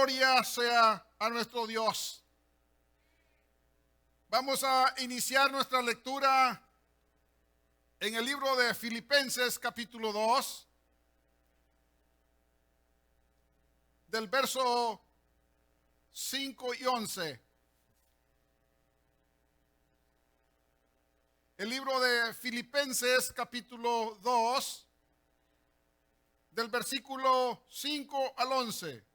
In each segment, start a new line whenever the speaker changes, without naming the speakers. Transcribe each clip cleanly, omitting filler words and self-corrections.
gloria sea a nuestro Dios. Vamos a iniciar nuestra lectura en el libro de Filipenses capítulo 2, del verso 5 y 11. El libro de Filipenses capítulo 2, del versículo 5 al 11.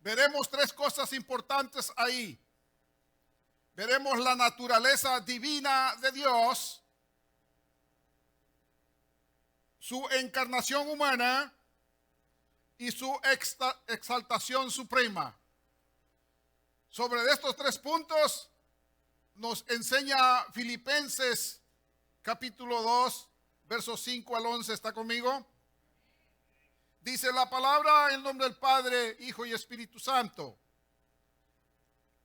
Veremos tres cosas importantes ahí. Veremos la naturaleza divina de Dios, su encarnación humana y su exaltación suprema. Sobre estos tres puntos nos enseña Filipenses capítulo 2, versos 5 al 11. ¿Está conmigo? Dice la palabra en nombre del Padre, Hijo y Espíritu Santo.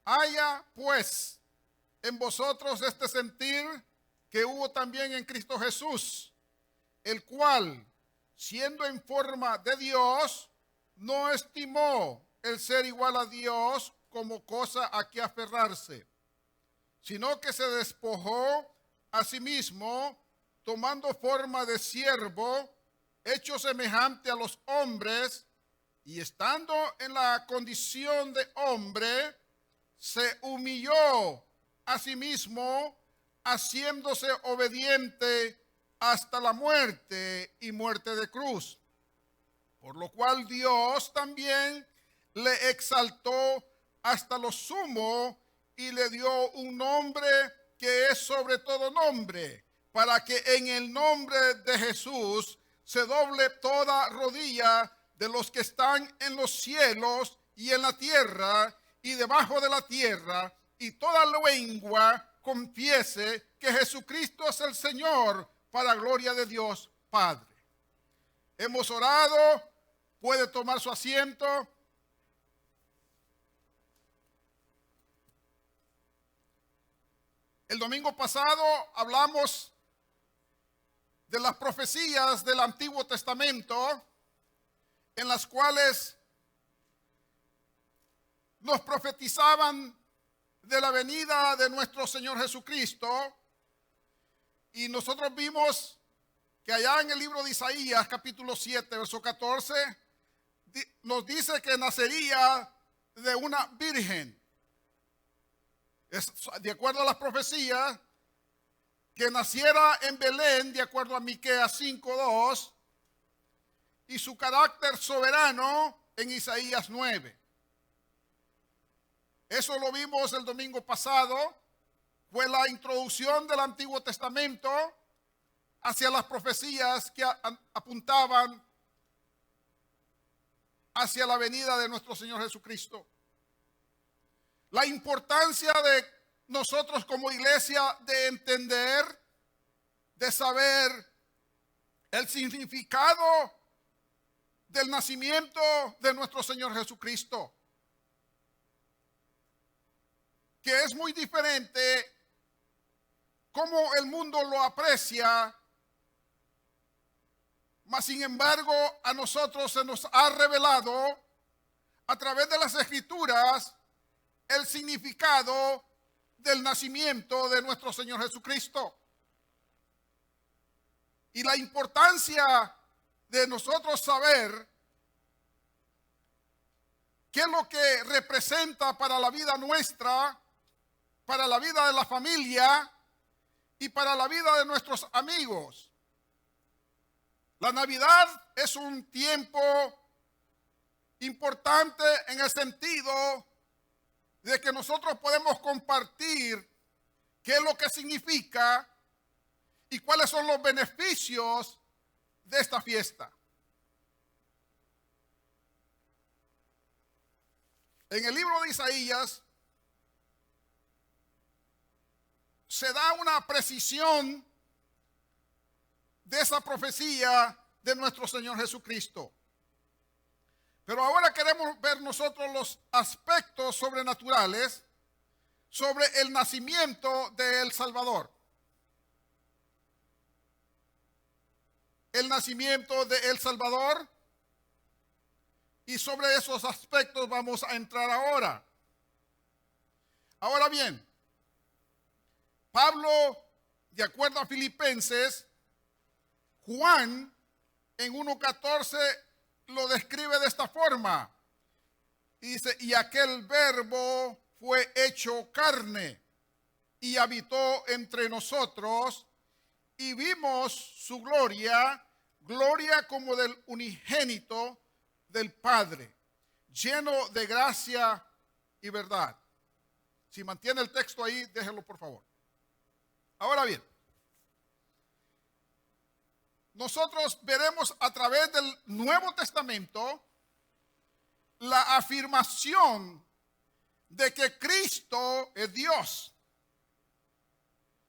Haya pues en vosotros este sentir que hubo también en Cristo Jesús, el cual, siendo en forma de Dios, no estimó el ser igual a Dios como cosa a que aferrarse, sino que se despojó a sí mismo, tomando forma de siervo, hecho semejante a los hombres, y estando en la condición de hombre, se humilló a sí mismo, haciéndose obediente hasta la muerte y muerte de cruz. Por lo cual Dios también le exaltó hasta lo sumo y le dio un nombre que es sobre todo nombre, para que en el nombre de Jesús se doble toda rodilla de los que están en los cielos y en la tierra y debajo de la tierra, y toda lengua confiese que Jesucristo es el Señor, para gloria de Dios Padre. Hemos orado, puede tomar su asiento. El domingo pasado hablamos de las profecías del Antiguo Testamento, en las cuales nos profetizaban de la venida de nuestro Señor Jesucristo, y nosotros vimos que allá en el libro de Isaías capítulo 7 verso 14 nos dice que nacería de una virgen. Es de acuerdo a las profecías, que naciera en Belén, de acuerdo a Miqueas 5:2, y su carácter soberano en Isaías 9. Eso lo vimos el domingo pasado. Fue la introducción del Antiguo Testamento hacia las profecías que apuntaban hacia la venida de nuestro Señor Jesucristo. La importancia de nosotros como iglesia de entender, de saber el significado del nacimiento de nuestro Señor Jesucristo, que es muy diferente cómo el mundo lo aprecia, mas sin embargo a nosotros se nos ha revelado a través de las Escrituras el significado del nacimiento de nuestro Señor Jesucristo. Y la importancia de nosotros saber qué es lo que representa para la vida nuestra, para la vida de la familia y para la vida de nuestros amigos. La Navidad es un tiempo importante en el sentido de que nosotros podemos compartir qué es lo que significa y cuáles son los beneficios de esta fiesta. En el libro de Isaías se da una precisión de esa profecía de nuestro Señor Jesucristo. Pero ahora queremos ver nosotros los aspectos sobrenaturales sobre el nacimiento del Salvador. el nacimiento de El Salvador. Y sobre esos aspectos vamos a entrar ahora. Ahora bien, Pablo, de acuerdo a Filipenses, Juan en 1:14 lo describe de esta forma. Y dice, y aquel verbo fue hecho carne y habitó entre nosotros y vimos su gloria, gloria como del unigénito del Padre, lleno de gracia y verdad. Si mantiene el texto ahí, déjelo por favor. Ahora bien, nosotros veremos a través del Nuevo Testamento la afirmación de que Cristo es Dios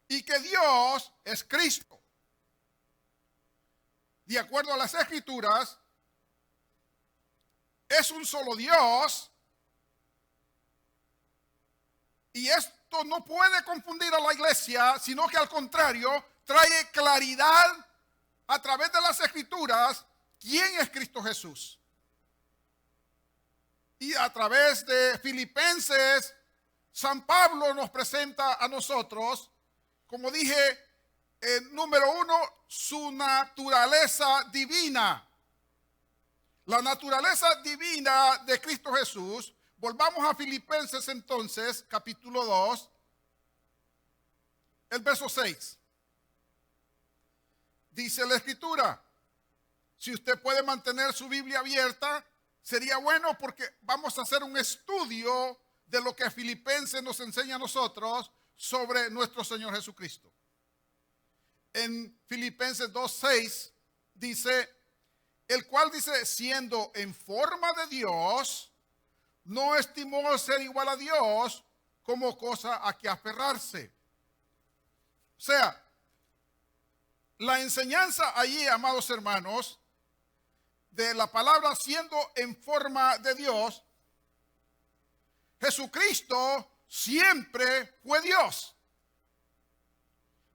y que Dios es Cristo. De acuerdo a las Escrituras, es un solo Dios y esto no puede confundir a la iglesia, sino que al contrario trae claridad a través de las Escrituras quién es Cristo Jesús. Y a través de Filipenses, San Pablo nos presenta a nosotros, como dije, número uno, su naturaleza divina. La naturaleza divina de Cristo Jesús. Volvamos a Filipenses entonces, capítulo 2, el verso 6. Dice la Escritura, si usted puede mantener su Biblia abierta, sería bueno porque vamos a hacer un estudio de lo que Filipenses nos enseña a nosotros sobre nuestro Señor Jesucristo. En Filipenses 2:6 dice, el cual dice, siendo en forma de Dios, no estimó ser igual a Dios como cosa a que aferrarse. O sea, la enseñanza allí, amados hermanos, de la palabra siendo en forma de Dios, Jesucristo siempre fue Dios.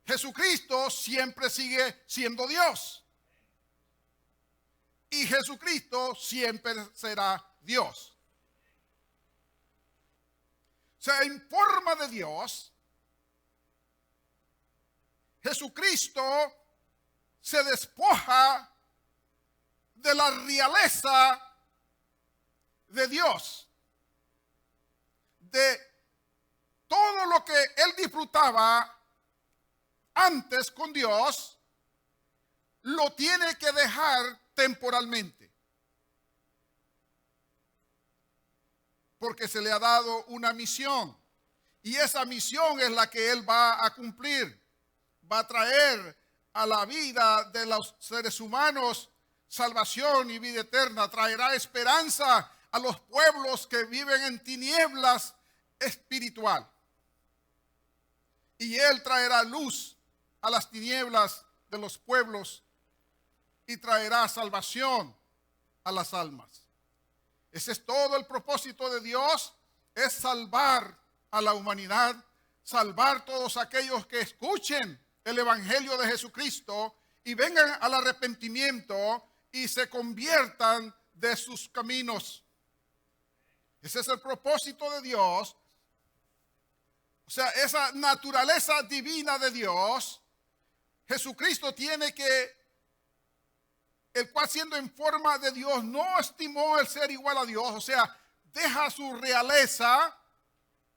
Jesucristo siempre sigue siendo Dios. Y Jesucristo siempre será Dios. O sea, en forma de Dios, Jesucristo se despoja de la realeza de Dios, de todo lo que él disfrutaba antes con Dios, lo tiene que dejar temporalmente, porque se le ha dado una misión, y esa misión es la que él va a cumplir. Va a traer a la vida de los seres humanos salvación y vida eterna. Traerá esperanza a los pueblos que viven en tinieblas espiritual. Y él traerá luz a las tinieblas de los pueblos y traerá salvación a las almas. Ese es todo el propósito de Dios, es salvar a la humanidad, salvar todos aquellos que escuchen el Evangelio de Jesucristo y vengan al arrepentimiento y se conviertan de sus caminos. Ese es el propósito de Dios. O sea, esa naturaleza divina de Dios, Jesucristo tiene que, el cual siendo en forma de Dios, no estimó el ser igual a Dios. O sea, deja su realeza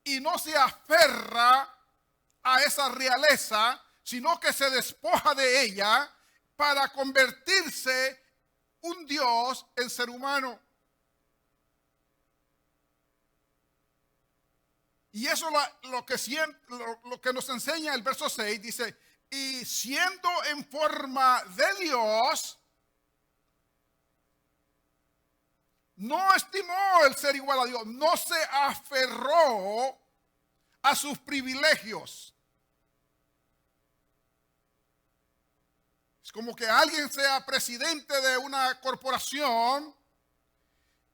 y no se aferra a esa realeza, sino que se despoja de ella para convertirse un Dios en ser humano. Y eso lo que nos enseña el verso 6, dice, y siendo en forma de Dios, no estimó el ser igual a Dios, no se aferró a sus privilegios. Es como que alguien sea presidente de una corporación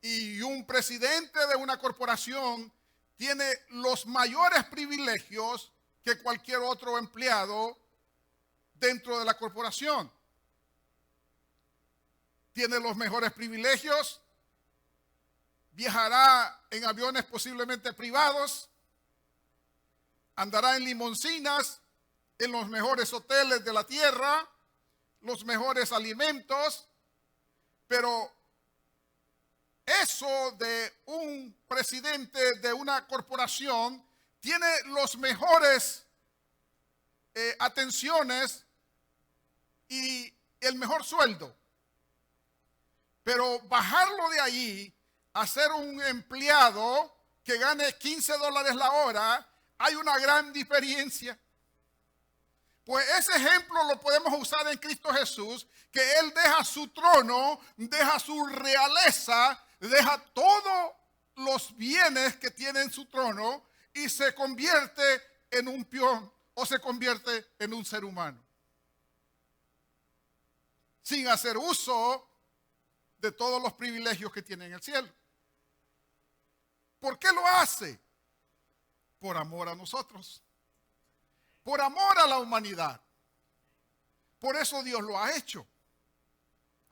y un presidente de una corporación tiene los mayores privilegios que cualquier otro empleado dentro de la corporación. tiene los mejores privilegios, viajará en aviones posiblemente privados, andará en limoncinas, en los mejores hoteles de la tierra, los mejores alimentos, pero eso de un presidente de una corporación tiene los mejores atenciones y el mejor sueldo. Pero bajarlo de allí a ser un empleado que gane $15 la hora, hay una gran diferencia. Pues ese ejemplo lo podemos usar en Cristo Jesús, que Él deja su trono, deja su realeza, deja todos los bienes que tiene en su trono y se convierte en un peón o se convierte en un ser humano. Sin hacer uso de todos los privilegios que tiene en el cielo. ¿Por qué lo hace? Por amor a nosotros. Por amor a la humanidad. Por eso Dios lo ha hecho.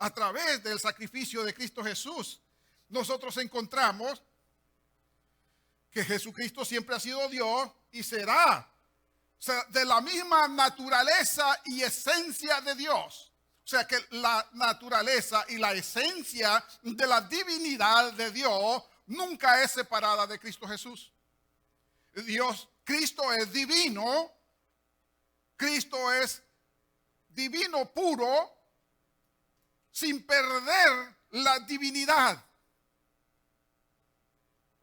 A través del sacrificio de Cristo Jesús, nosotros encontramos que Jesucristo siempre ha sido Dios y será, o sea, de la misma naturaleza y esencia de Dios. O sea que la naturaleza y la esencia de la divinidad de Dios nunca es separada de Cristo Jesús. Cristo es divino. Cristo es divino puro, sin perder la divinidad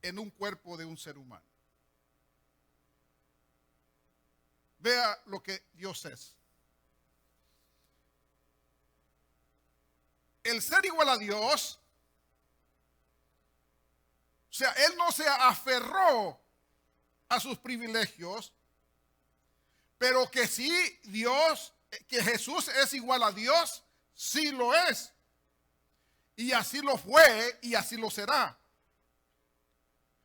en un cuerpo de un ser humano. Vea lo que Dios es. El ser igual a Dios, o sea, Él no se aferró a sus privilegios, pero que sí Dios, que Jesús es igual a Dios, sí lo es. Y así lo fue y así lo será.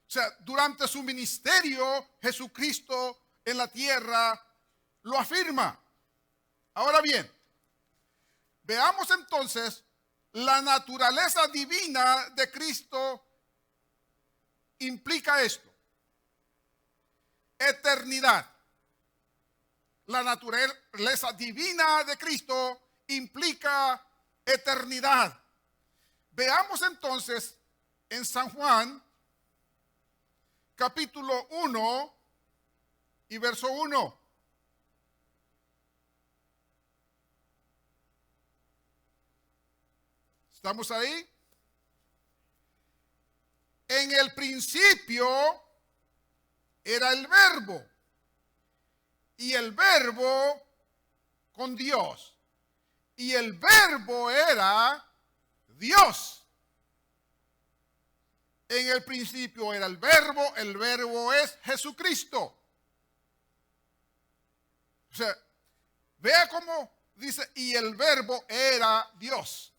O sea, durante su ministerio, Jesucristo en la tierra lo afirma. Ahora bien, veamos entonces la naturaleza divina de Cristo implica esto. Eternidad. La naturaleza divina de Cristo implica eternidad. Veamos entonces en San Juan, capítulo 1 y verso 1. ¿Estamos ahí? En el principio era el Verbo. Y el Verbo con Dios. Y el Verbo era Dios. En el principio era el Verbo es Jesucristo. O sea, vea cómo dice, y el Verbo era Dios.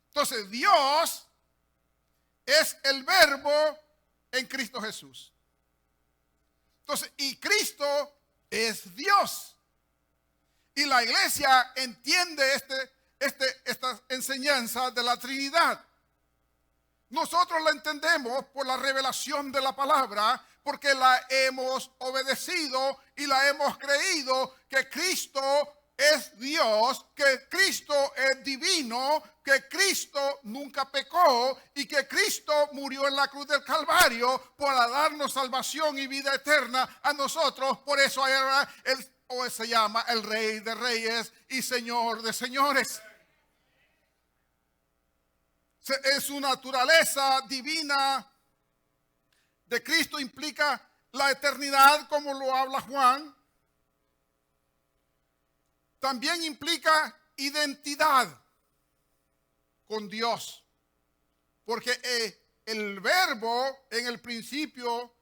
Entonces, Dios es el Verbo en Cristo Jesús. Entonces, y Cristo es Dios. Y la iglesia entiende esta enseñanza de la Trinidad. Nosotros la entendemos por la revelación de la palabra, porque la hemos obedecido y la hemos creído que Cristo es Dios, que Cristo es divino, que Cristo nunca pecó y que Cristo murió en la cruz del Calvario para darnos salvación y vida eterna a nosotros. Por eso era hoy se llama el Rey de Reyes y Señor de Señores. En su naturaleza divina de Cristo implica la eternidad, como lo habla Juan. También implica identidad con Dios, porque el Verbo en el principio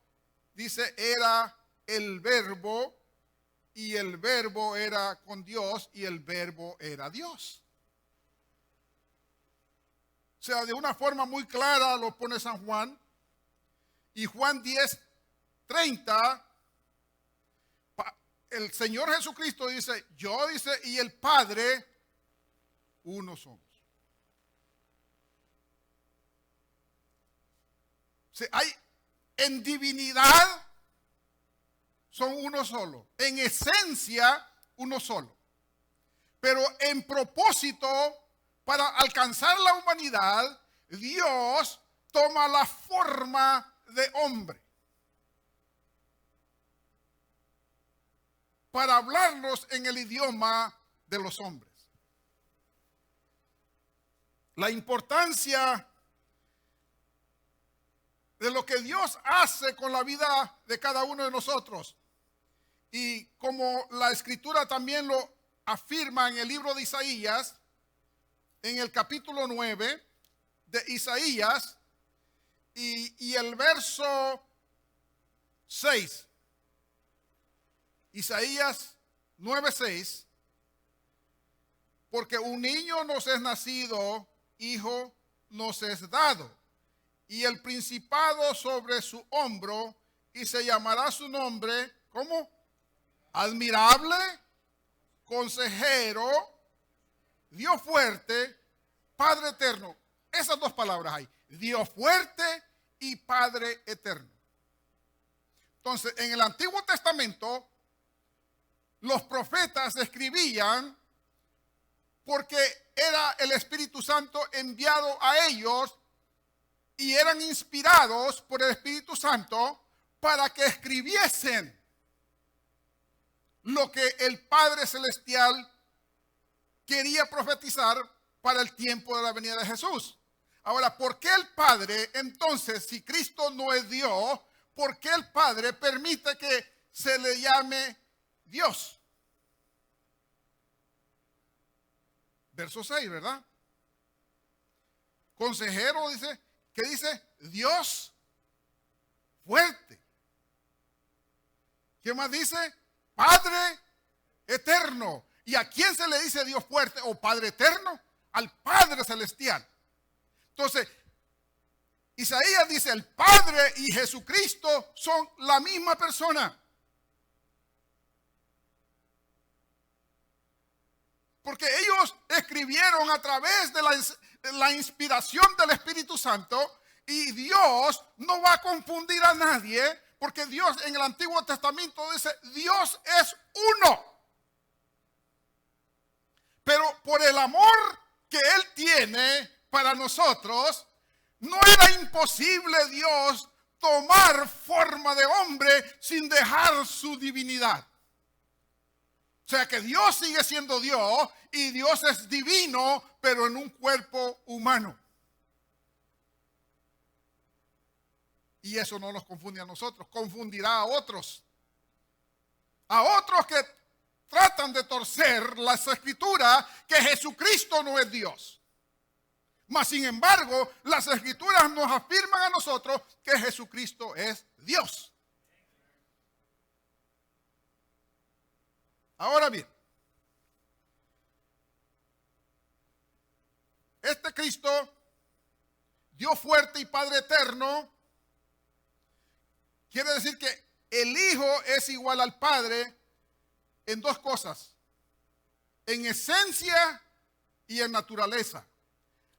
dice era el Verbo, y el Verbo era con Dios y el Verbo era Dios. O sea, de una forma muy clara lo pone San Juan. Y Juan 10:30, el Señor Jesucristo dice, yo dice, y el Padre, uno somos. Hay en divinidad son uno solo, en esencia uno solo. Pero en propósito, para alcanzar la humanidad, Dios toma la forma de hombre para hablarnos en el idioma de los hombres. La importancia de lo que Dios hace con la vida de cada uno de nosotros, y como la Escritura también lo afirma en el libro de Isaías, en el capítulo 9 de Isaías y el verso 6. Isaías 9:6. Porque un niño nos es nacido, hijo nos es dado, y el principado sobre su hombro, y se llamará su nombre, ¿cómo? Admirable, consejero, Dios fuerte, Padre eterno. Esas dos palabras hay, Dios fuerte y Padre eterno. Entonces, en el Antiguo Testamento, los profetas escribían porque era el Espíritu Santo enviado a ellos y eran inspirados por el Espíritu Santo para que escribiesen lo que el Padre Celestial quería profetizar para el tiempo de la venida de Jesús. Ahora, ¿por qué el Padre, entonces, si Cristo no es Dios, por qué el Padre permite que se le llame Dios? Verso 6, ¿verdad? Consejero dice, ¿qué dice? Dios fuerte. ¿Qué más dice? Padre eterno. ¿Y a quién se le dice Dios fuerte o Padre eterno? Al Padre celestial. Entonces, Isaías dice, el Padre y Jesucristo son la misma persona. Porque ellos escribieron a través de la inspiración del Espíritu Santo, y Dios no va a confundir a nadie, porque Dios en el Antiguo Testamento dice, Dios es uno. Pero por el amor que Él tiene para nosotros, no era imposible Dios tomar forma de hombre sin dejar su divinidad. O sea que Dios sigue siendo Dios y Dios es divino, pero en un cuerpo humano. Y eso no nos confunde a nosotros, confundirá a otros. A otros que tratan de torcer las Escrituras, que Jesucristo no es Dios. Mas sin embargo, las Escrituras nos afirman a nosotros que Jesucristo es Dios. Ahora bien, este Cristo, Dios fuerte y Padre eterno, quiere decir que el Hijo es igual al Padre en dos cosas: en esencia y en naturaleza.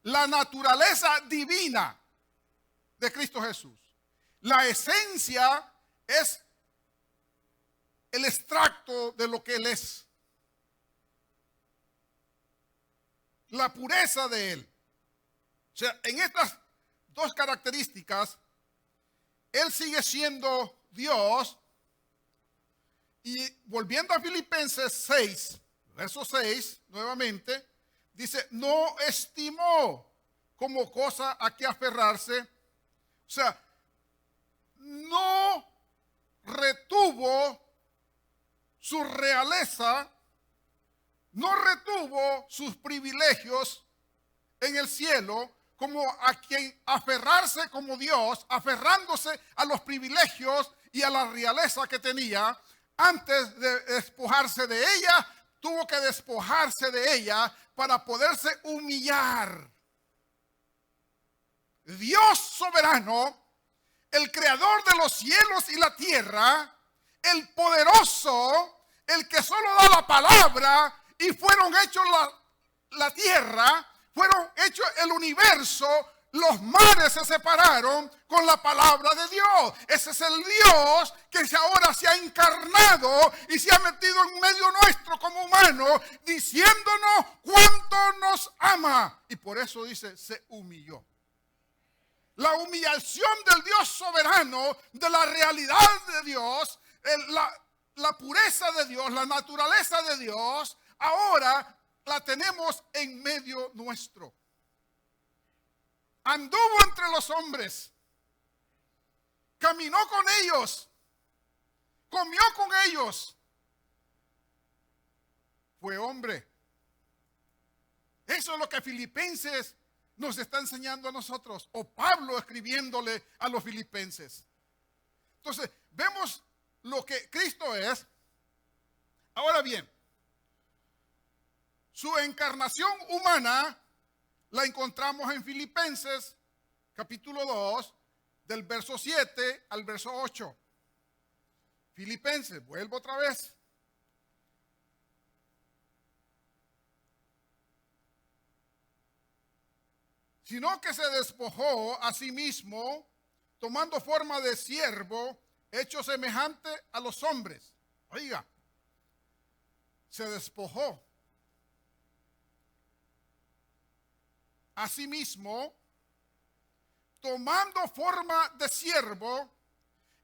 La naturaleza divina de Cristo Jesús. La esencia es el extracto de lo que Él es. La pureza de Él. O sea, en estas dos características, Él sigue siendo Dios. Y volviendo a Filipenses 6, verso 6, nuevamente, dice, no estimó como cosa a que aferrarse. O sea, no retuvo su realeza, no retuvo sus privilegios en el cielo como a quien aferrarse como Dios, aferrándose a los privilegios y a la realeza que tenía. Antes de despojarse de ella, tuvo que despojarse de ella para poderse humillar. Dios soberano, el creador de los cielos y la tierra, el poderoso, el que solo da la palabra y fueron hechos la tierra, fueron hechos el universo, los mares se separaron con la palabra de Dios. Ese es el Dios que ahora se ha encarnado y se ha metido en medio nuestro como humano, diciéndonos cuánto nos ama. Y por eso dice, se humilló. La humillación del Dios soberano, de la realidad de Dios, la pureza de Dios, la naturaleza de Dios, ahora la tenemos en medio nuestro. Anduvo entre los hombres, caminó con ellos, comió con ellos, fue hombre. Eso es lo que Filipenses nos está enseñando a nosotros, o Pablo escribiéndole a los filipenses. Entonces, vemos lo que Cristo es. Ahora bien, su encarnación humana la encontramos en Filipenses capítulo 2, del verso 7 al verso 8. Filipenses, vuelvo otra vez. Sino que se despojó a sí mismo, tomando forma de siervo, hecho semejante a los hombres. Oiga, se despojó a sí mismo, tomando forma de siervo,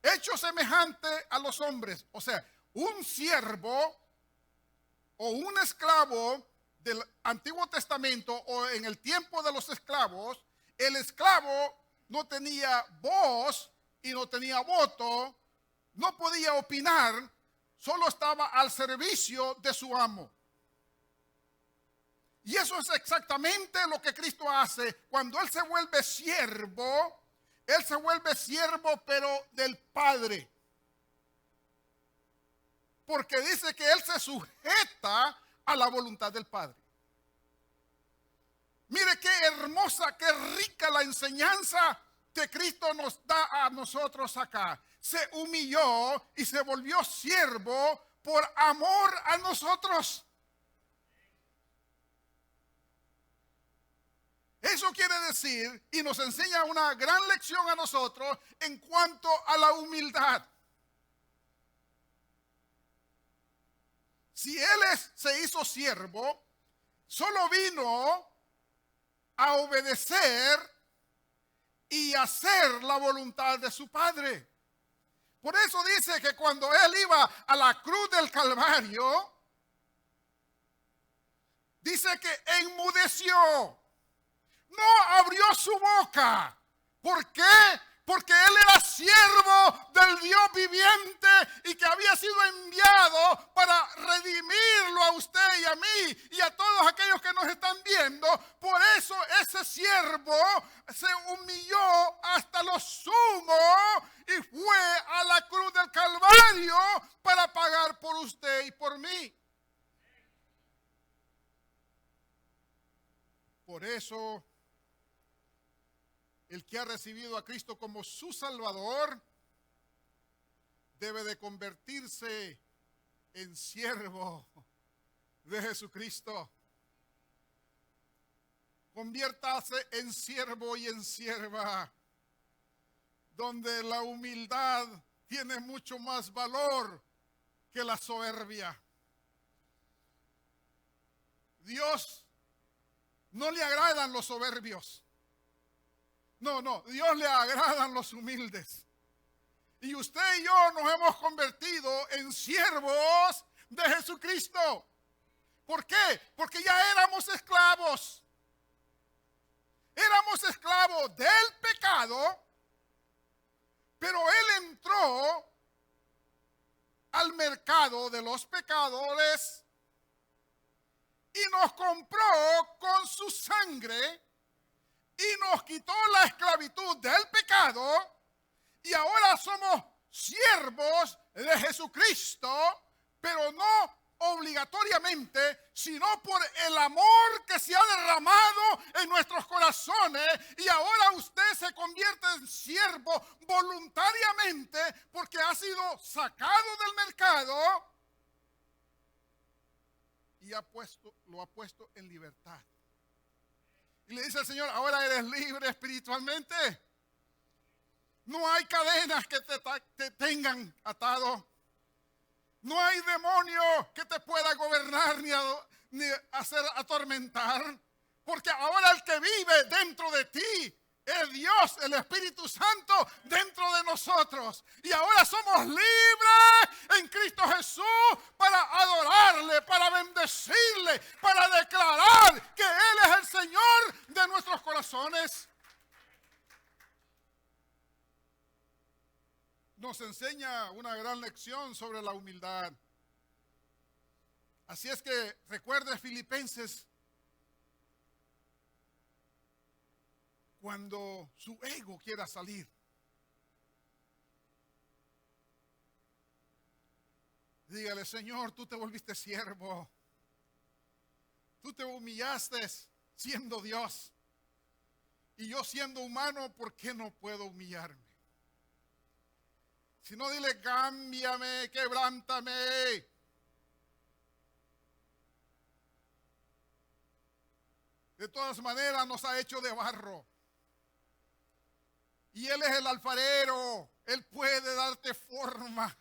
hecho semejante a los hombres. O sea, un siervo o un esclavo del Antiguo Testamento, o en el tiempo de los esclavos, el esclavo no tenía voz y no tenía voto, no podía opinar, solo estaba al servicio de su amo. Y eso es exactamente lo que Cristo hace cuando Él se vuelve siervo. Él se vuelve siervo, pero del Padre. Porque dice que Él se sujeta a la voluntad del Padre. Mire qué hermosa, qué rica la enseñanza que Cristo nos da a nosotros acá. Se humilló y se volvió siervo por amor a nosotros. Eso quiere decir, y nos enseña una gran lección a nosotros en cuanto a la humildad. Si Él se hizo siervo, solo vino a obedecer y hacer la voluntad de su Padre. Por eso dice que cuando Él iba a la cruz del Calvario, dice que enmudeció. No abrió su boca. ¿Por qué? Porque Él era siervo del Dios viviente y que había sido enviado para redimirlo a usted y a mí y a todos aquellos que nos están viendo. Por eso ese siervo se humilló hasta lo sumo y fue a la cruz del Calvario para pagar por usted y por mí. Por eso, el que ha recibido a Cristo como su Salvador debe de convertirse en siervo de Jesucristo. Conviértase en siervo y en sierva, donde la humildad tiene mucho más valor que la soberbia. Dios no le agradan los soberbios. No, Dios le agradan los humildes. Y usted y yo nos hemos convertido en siervos de Jesucristo. ¿Por qué? Porque ya éramos esclavos. Éramos esclavos del pecado, pero Él entró al mercado de los pecadores y nos compró con su sangre. Y nos quitó la esclavitud del pecado. Y ahora somos siervos de Jesucristo. Pero no obligatoriamente, sino por el amor que se ha derramado en nuestros corazones. Y ahora usted se convierte en siervo voluntariamente porque ha sido sacado del mercado. Y lo ha puesto en libertad. Y le dice al Señor, ahora eres libre espiritualmente. No hay cadenas que te tengan atado. No hay demonio que te pueda gobernar ni hacer atormentar. Porque ahora el que vive dentro de ti es Dios, el Espíritu Santo dentro de nosotros. Y ahora somos libres en Cristo Jesús para adorarle, para bendecirle, para declarar que Él es el Señor de nuestros corazones. Nos enseña una gran lección sobre la humildad. Así es que recuerde Filipenses, cuando su ego quiera salir. Dígale, Señor, tú te volviste siervo. Tú te humillaste siendo Dios. Y yo siendo humano, ¿por qué no puedo humillarme? Si no, dile, cámbiame, quebrántame. De todas maneras nos ha hecho de barro. Y Él es el alfarero. Él puede darte forma.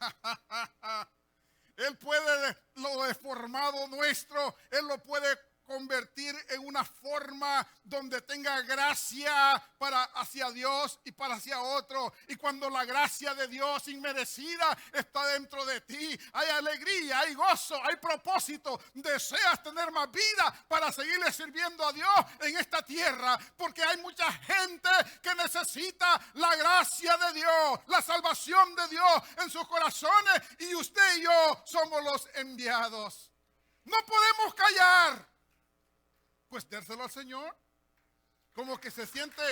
Él puede, lo deformado nuestro, Él lo puede convertir en una forma donde tenga gracia para hacia Dios y para hacia otro. Y cuando la gracia de Dios inmerecida está dentro de ti, hay alegría, hay gozo, hay propósito. Deseas tener más vida para seguirle sirviendo a Dios en esta tierra, porque hay mucha gente que necesita la gracia de Dios, la salvación de Dios en sus corazones, y usted y yo somos los enviados. No podemos callar. Pues dérselo al Señor. Como que se siente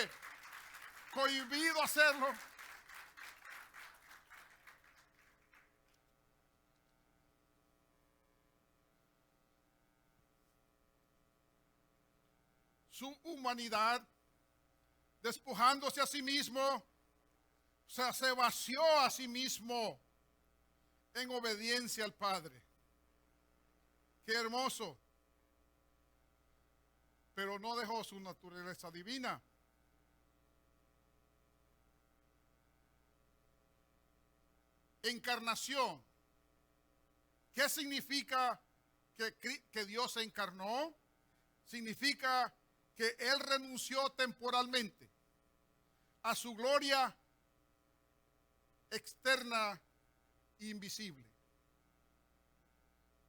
cohibido hacerlo. Su humanidad, despojándose a sí mismo, o sea, se vació a sí mismo en obediencia al Padre. Qué hermoso. Pero no dejó su naturaleza divina. Encarnación. ¿Qué significa que Dios se encarnó? Significa que Él renunció temporalmente a su gloria externa e invisible.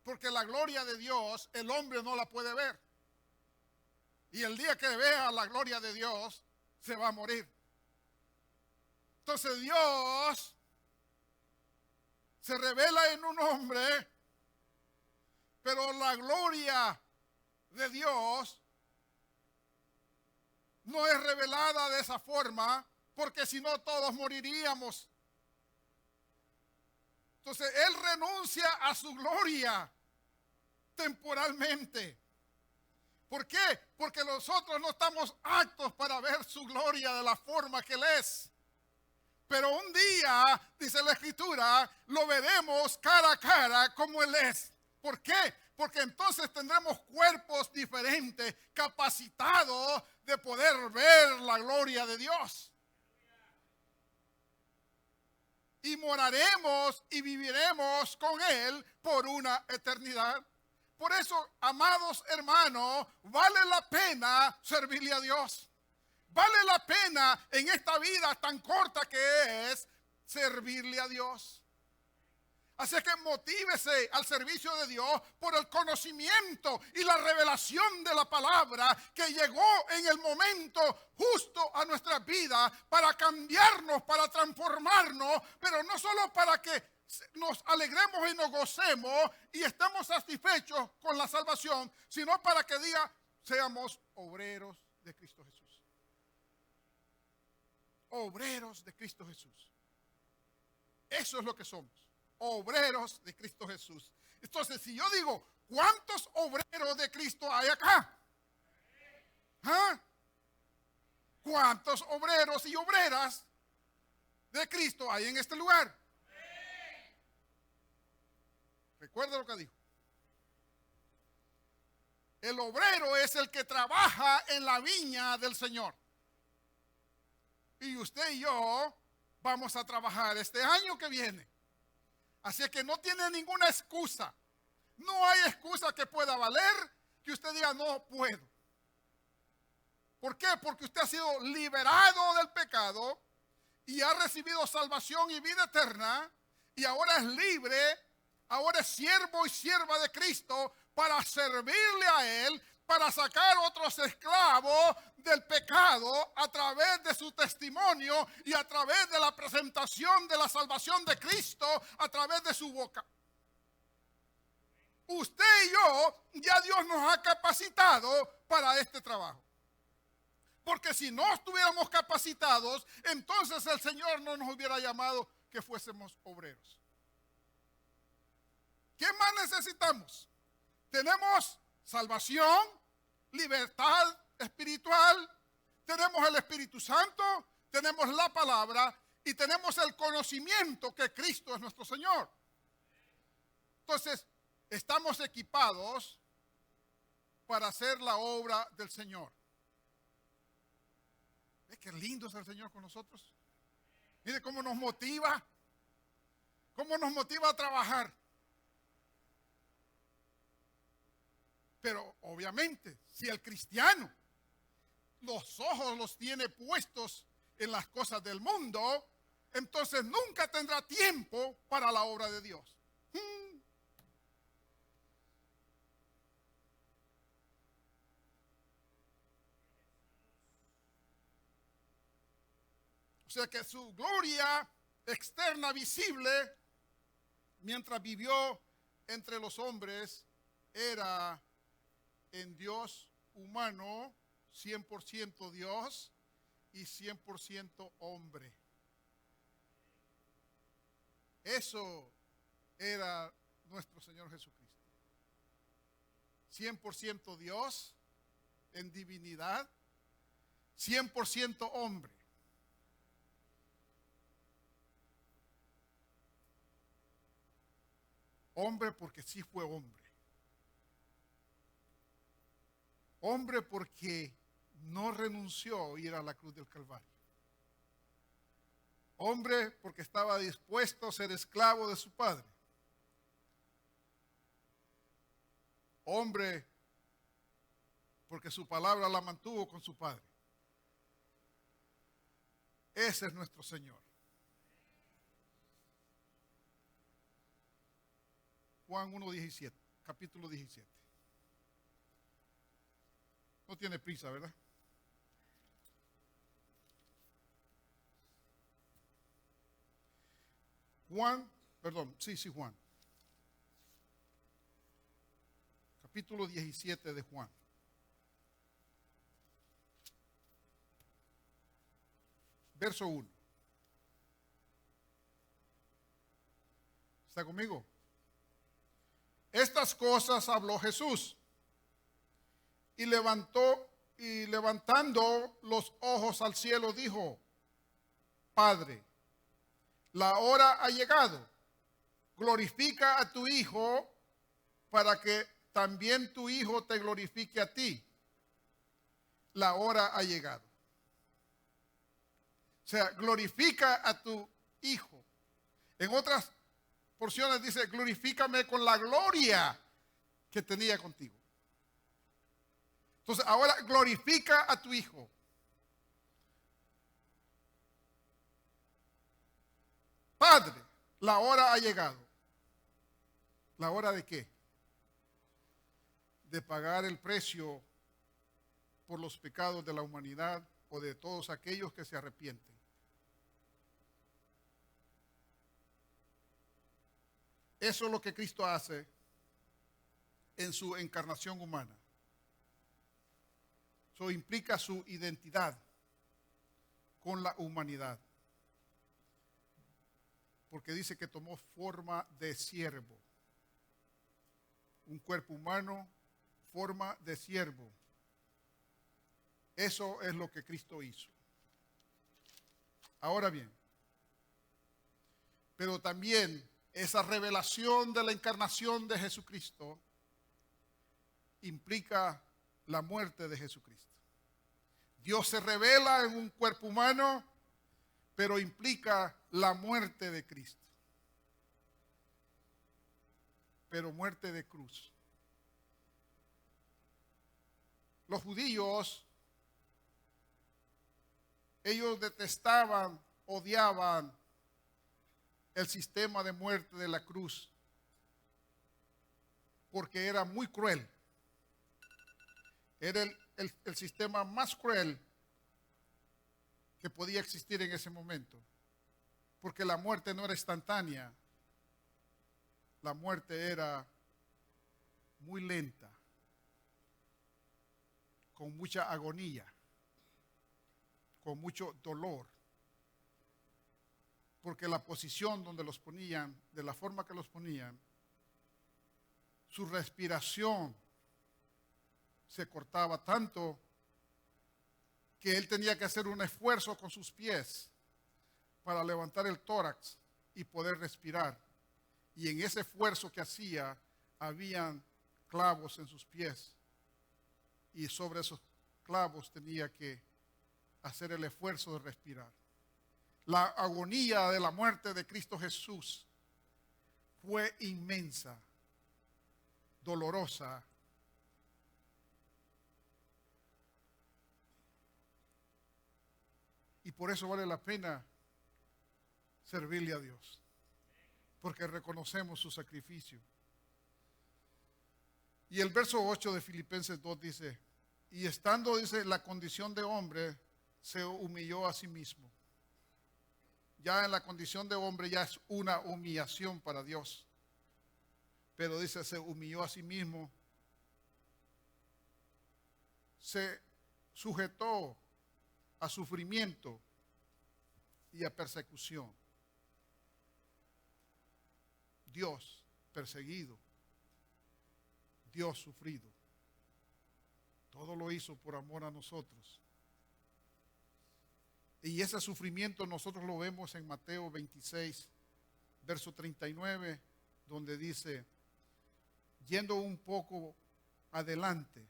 Porque la gloria de Dios, el hombre no la puede ver. Y el día que vea la gloria de Dios, se va a morir. Entonces Dios se revela en un hombre, pero la gloria de Dios no es revelada de esa forma, porque si no todos moriríamos. Entonces Él renuncia a su gloria temporalmente. ¿Por qué? Porque nosotros no estamos aptos para ver su gloria de la forma que Él es. Pero un día, dice la Escritura, lo veremos cara a cara como Él es. ¿Por qué? Porque entonces tendremos cuerpos diferentes, capacitados de poder ver la gloria de Dios. Y moraremos y viviremos con Él por una eternidad. Por eso, amados hermanos, vale la pena servirle a Dios. Vale la pena en esta vida tan corta que es servirle a Dios. Así que motívese al servicio de Dios por el conocimiento y la revelación de la palabra que llegó en el momento justo a nuestra vida para cambiarnos, para transformarnos, pero no solo para que nos alegremos y nos gocemos y estemos satisfechos con la salvación, sino para que diga, seamos obreros de Cristo Jesús. Obreros de Cristo Jesús. Eso es lo que somos. Obreros de Cristo Jesús. Entonces, si yo digo, ¿cuántos obreros de Cristo hay acá? ¿Ah? ¿Cuántos obreros y obreras de Cristo hay en este lugar? Recuerda lo que dijo. El obrero es el que trabaja en la viña del Señor. Y usted y yo vamos a trabajar este año que viene. Así que no tiene ninguna excusa. No hay excusa que pueda valer que usted diga no puedo. ¿Por qué? Porque usted ha sido liberado del pecado y ha recibido salvación y vida eterna y ahora es libre, ahora es siervo y sierva de Cristo para servirle a Él, para sacar otros esclavos del pecado a través de su testimonio y a través de la presentación de la salvación de Cristo a través de su boca. Usted y yo, ya Dios nos ha capacitado para este trabajo. Porque si no estuviéramos capacitados, entonces el Señor no nos hubiera llamado que fuésemos obreros. ¿Qué más necesitamos? Tenemos salvación, libertad espiritual, tenemos el Espíritu Santo, tenemos la palabra y tenemos el conocimiento que Cristo es nuestro Señor. Entonces, estamos equipados para hacer la obra del Señor. ¿Ves qué lindo es el Señor con nosotros? Mire cómo nos motiva a trabajar. Pero obviamente, si el cristiano los ojos los tiene puestos en las cosas del mundo, entonces nunca tendrá tiempo para la obra de Dios. O sea que su gloria externa visible, mientras vivió entre los hombres, era en Dios humano, 100% Dios y 100% hombre. Eso era nuestro Señor Jesucristo. 100% Dios en divinidad, 100% hombre. Hombre porque sí fue hombre. Hombre porque no renunció a ir a la cruz del Calvario. Hombre porque estaba dispuesto a ser esclavo de su padre. Hombre porque su palabra la mantuvo con su padre. Ese es nuestro Señor. Juan 1:17, capítulo 17. No tiene prisa, ¿verdad? Juan. Capítulo 17 de Juan. Verso 1. ¿Está conmigo? Estas cosas habló Jesús y levantando los ojos al cielo dijo: Padre, la hora ha llegado, glorifica a tu Hijo para que también tu Hijo te glorifique a ti. La hora ha llegado. O sea, glorifica a tu Hijo. En otras porciones dice: glorifícame con la gloria que tenía contigo. Entonces ahora glorifica a tu Hijo. Padre, la hora ha llegado. ¿La hora de qué? De pagar el precio por los pecados de la humanidad o de todos aquellos que se arrepienten. Eso es lo que Cristo hace en su encarnación humana. Eso implica su identidad con la humanidad. Porque dice que tomó forma de siervo. Un cuerpo humano, forma de siervo. Eso es lo que Cristo hizo. Ahora bien, pero también esa revelación de la encarnación de Jesucristo implica la muerte de Jesucristo. Dios se revela en un cuerpo humano, pero implica la muerte de Cristo. Pero muerte de cruz. Los judíos, ellos detestaban, odiaban el sistema de muerte de la cruz, porque era muy cruel. Era el sistema más cruel que podía existir en ese momento, porque la muerte no era instantánea, la muerte era muy lenta, con mucha agonía, con mucho dolor, porque la posición donde los ponían, de la forma que los ponían, su respiración se cortaba tanto que él tenía que hacer un esfuerzo con sus pies para levantar el tórax y poder respirar. Y en ese esfuerzo que hacía, habían clavos en sus pies. Y sobre esos clavos tenía que hacer el esfuerzo de respirar. La agonía de la muerte de Cristo Jesús fue inmensa, dolorosa. Y por eso vale la pena servirle a Dios, porque reconocemos su sacrificio. Y el verso 8 de Filipenses 2 dice, y estando, dice, la condición de hombre, se humilló a sí mismo. Ya en la condición de hombre ya es una humillación para Dios. Pero dice, se humilló a sí mismo, se sujetó a sufrimiento y a persecución. Dios perseguido, Dios sufrido. Todo lo hizo por amor a nosotros. Y ese sufrimiento nosotros lo vemos en Mateo 26, verso 39, donde dice, yendo un poco adelante,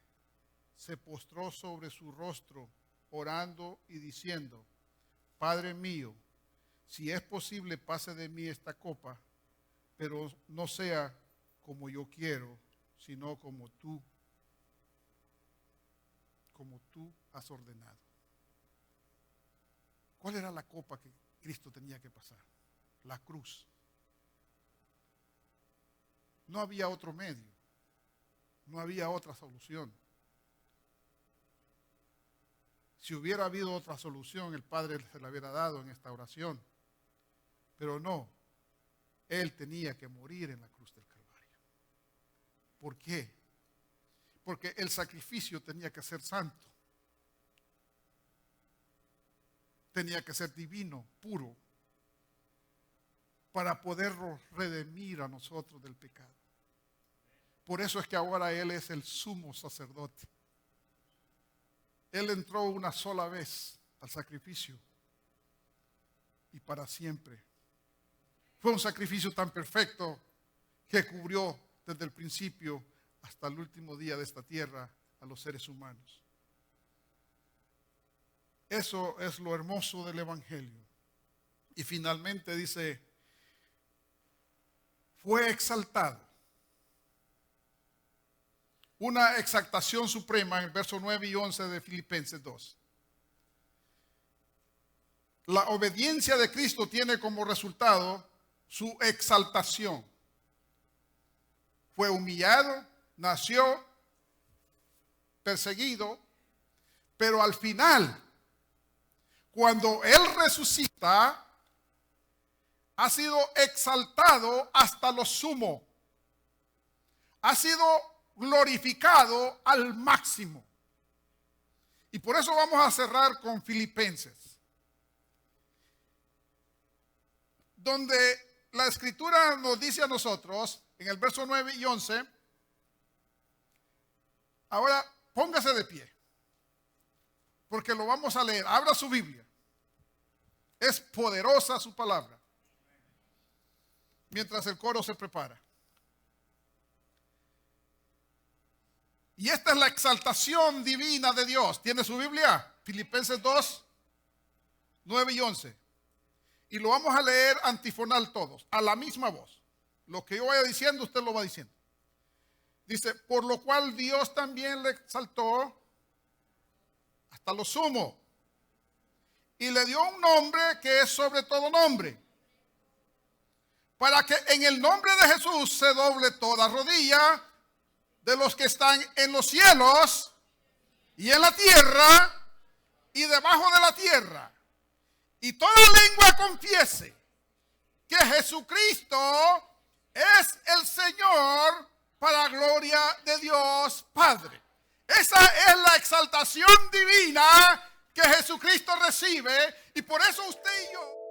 se postró sobre su rostro, orando y diciendo, Padre mío, si es posible, pase de mí esta copa, pero no sea como yo quiero, sino como tú has ordenado. ¿Cuál era la copa que Cristo tenía que pasar? La cruz. No había otro medio, no había otra solución. Si hubiera habido otra solución, el Padre se la hubiera dado en esta oración. Pero no, Él tenía que morir en la cruz del Calvario. ¿Por qué? Porque el sacrificio tenía que ser santo. Tenía que ser divino, puro, para poder redimir a nosotros del pecado. Por eso es que ahora Él es el sumo sacerdote. Él entró una sola vez al sacrificio y para siempre. Fue un sacrificio tan perfecto que cubrió desde el principio hasta el último día de esta tierra a los seres humanos. Eso es lo hermoso del Evangelio. Y finalmente dice, fue exaltado. Una exaltación suprema en el verso 9 y 11 de Filipenses 2. La obediencia de Cristo tiene como resultado su exaltación. Fue humillado, nació, perseguido, pero al final, cuando Él resucita, ha sido exaltado hasta lo sumo. Ha sido glorificado al máximo. Y por eso vamos a cerrar con Filipenses, donde la Escritura nos dice a nosotros, en el verso 9 y 11, ahora póngase de pie, porque lo vamos a leer. Abra su Biblia. Es poderosa su palabra. Mientras el coro se prepara. Y esta es la exaltación divina de Dios. ¿Tiene su Biblia? Filipenses 2, 9 y 11. Y lo vamos a leer antifonal todos, a la misma voz. Lo que yo vaya diciendo, usted lo va diciendo. Dice, por lo cual Dios también le exaltó hasta lo sumo. Y le dio un nombre que es sobre todo nombre. Para que en el nombre de Jesús se doble toda rodilla de los que están en los cielos y en la tierra y debajo de la tierra. Y toda lengua confiese que Jesucristo es el Señor para gloria de Dios Padre. Esa es la exaltación divina que Jesucristo recibe, y por eso usted y yo...